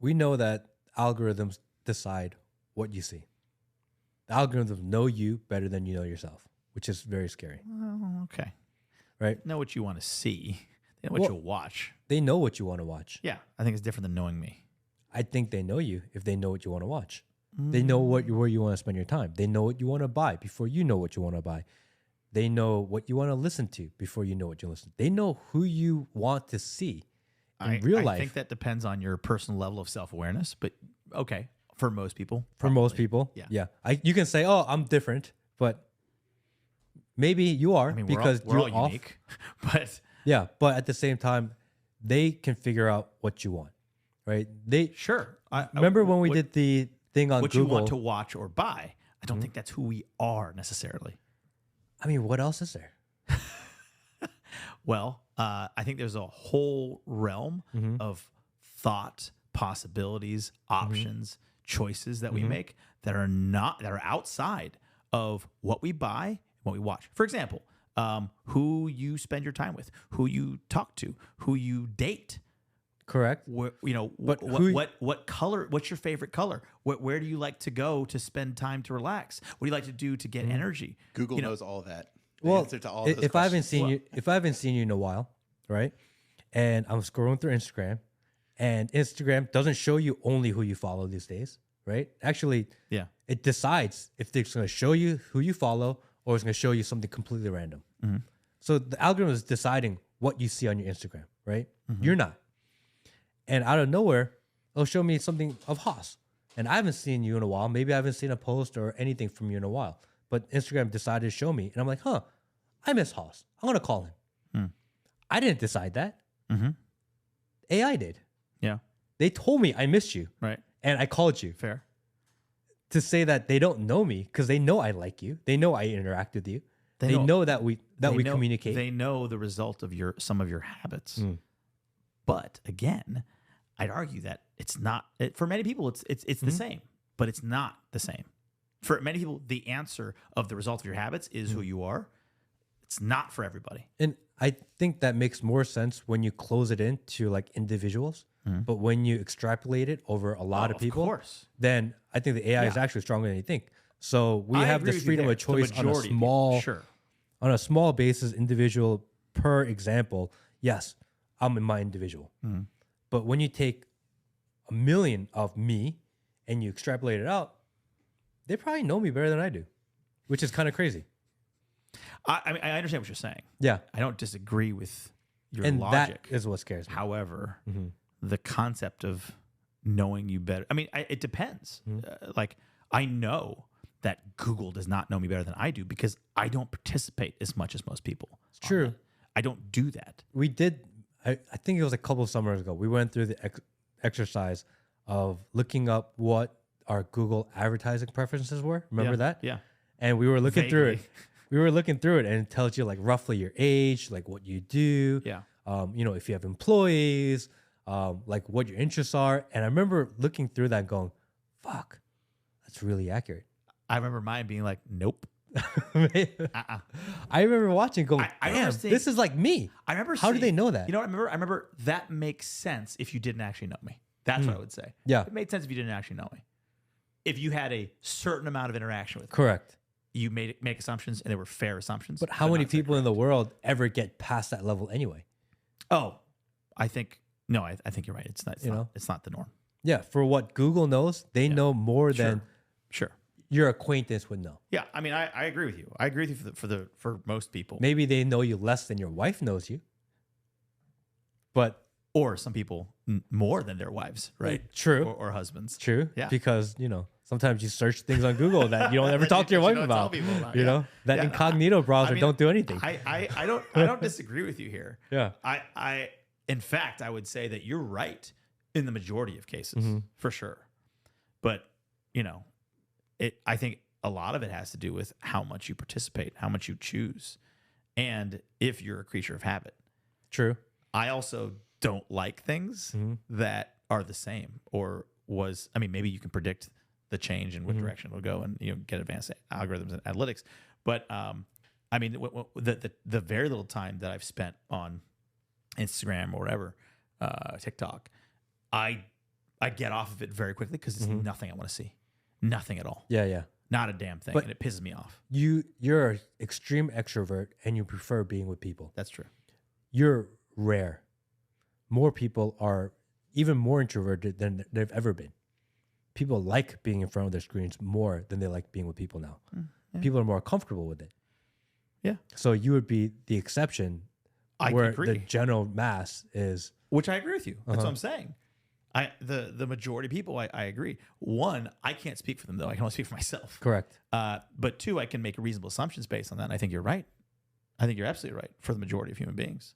we know that algorithms decide what you see. The algorithms know you better than you know yourself, which is very scary, Oh, okay. right? Know what you want to see. They know what Well- you'll watch. They know what you want to watch. Yeah, I think it's different than knowing me. I think they know you if they know what you want to watch. They know where you want to spend your time. They know what you want to buy before you know what you want to buy. They know what you want to listen to before you know what you listen to. They know who you want to see in real life. I think that depends on your personal level of self-awareness, but okay, for most people. For most probably. people, Yeah. You can say, "Oh, I'm different," but maybe you are I mean, because we're all you're off. unique, but Yeah, but at the same time, they can figure out what you want, right? They sure. remember when we did the thing on what Google. you want to watch or buy. I don't think that's who we are necessarily. I mean, what else is there? Well, I think there's a whole realm of thought, possibilities, options, choices that we make that are outside of what we buy, what we watch. For example, who you spend your time with, who you talk to, who you date. Correct. What color? What's your favorite color? Where do you like to go to spend time to relax? What do you like to do to get energy? Google knows all that. The Well, answer to all those if I haven't questions. seen if I haven't seen you in a while, right? And I'm scrolling through Instagram, and Instagram doesn't show you only who you follow these days, right? Actually, Yeah. it decides if it's going to show you who you follow or it's going to show you something completely random. So the algorithm is deciding what you see on your Instagram, right? You're not. And out of nowhere, it'll show me something of Hoss. And I haven't seen you in a while. Maybe I haven't seen a post or anything from you in a while. But Instagram decided to show me. And I'm like, I miss Hoss. I'm going to call him. I didn't decide that. AI did. Yeah. They told me I missed you. Right. And I called you Fair. to say that they don't know me because they know I like you. They know I interact with you. They know that we know- communicate. They know the result of some of your habits. But again, I'd argue that it's not for many people. It's the same, but it's not the same. For many people, the answer of the result of your habits is who you are. It's not for everybody. And I think that makes more sense when you close it into like individuals. But when you extrapolate it over a lot of people, course. then I think the AI is actually stronger than you think. So we I have agree this with you freedom there. of The choice on a majority of people, small, sure. on a small basis, individual per example. Yes, I'm in my individual. But when you take a million of me and you extrapolate it out, they probably know me better than I do, which is kind of crazy. I mean, I understand what you're saying. Yeah. I don't disagree with your And logic. that is what scares me. However, the concept of knowing you better, I mean, it depends. Like, I know that Google does not know me better than I do because I don't participate as much as most people. It's true. I don't do that. We did, I think it was a couple of summers ago, we went through the exercise of looking up what our Google advertising preferences were. Remember that? Yeah. And we were looking through it. Vaguely. We were looking through it, and it tells you like roughly your age, like what you do. Yeah. If you have employees, like what your interests are. And I remember looking through that and going, fuck, that's really accurate. I remember mine being like, nope. I remember watching going, I remember damn, seeing- this is like me. I remember How do they seeing- know that? You know what I remember? I remember that makes sense if you didn't actually know me. That's what I would say. Yeah. It made sense if you didn't actually know me. If you had a certain amount of interaction with me, Correct. you make assumptions and they were fair assumptions. But how many not fair people in the world ever get past that level anyway? Oh, I think you're right. It's not. It's not the norm. Yeah, for what Google knows, they know more than Sure. your acquaintance would know. Yeah. I mean, I agree with you. I agree with you for most people. Maybe they know you less than your wife knows you. But Or some people more than their wives, right? True. Or husbands. true, Yeah. because sometimes you search things on Google that you don't ever talk to your That wife you don't about. tell people about, You yeah. know that Yeah, incognito browser I mean, don't do anything. I don't disagree with you here. Yeah. In fact, I would say that you're right in the majority of cases, for sure. But I think a lot of it has to do with how much you participate, how much you choose, and if you're a creature of habit. True. I also don't like things that are the same maybe you can predict the change in what direction it'll go and get advanced algorithms and analytics. But the very little time that I've spent on Instagram or whatever, TikTok, I I get off of it very quickly because it's nothing I want to see. Nothing at all. Yeah, yeah. Not a damn thing. But and it pisses me off. You're an extreme extrovert and you prefer being with people. That's true. You're rare. More people are even more introverted than they've ever been. People like being in front of their screens more than they like being with people now. People are more comfortable with it. Yeah. So you would be the exception where agree. the general mass is. Which I agree with you. That's what I'm saying. The majority of people, I agree. One, I can't speak for them though. I can only speak for myself. Correct. But two, I can make reasonable assumptions based on that. And I think you're right. I think you're absolutely right for the majority of human beings.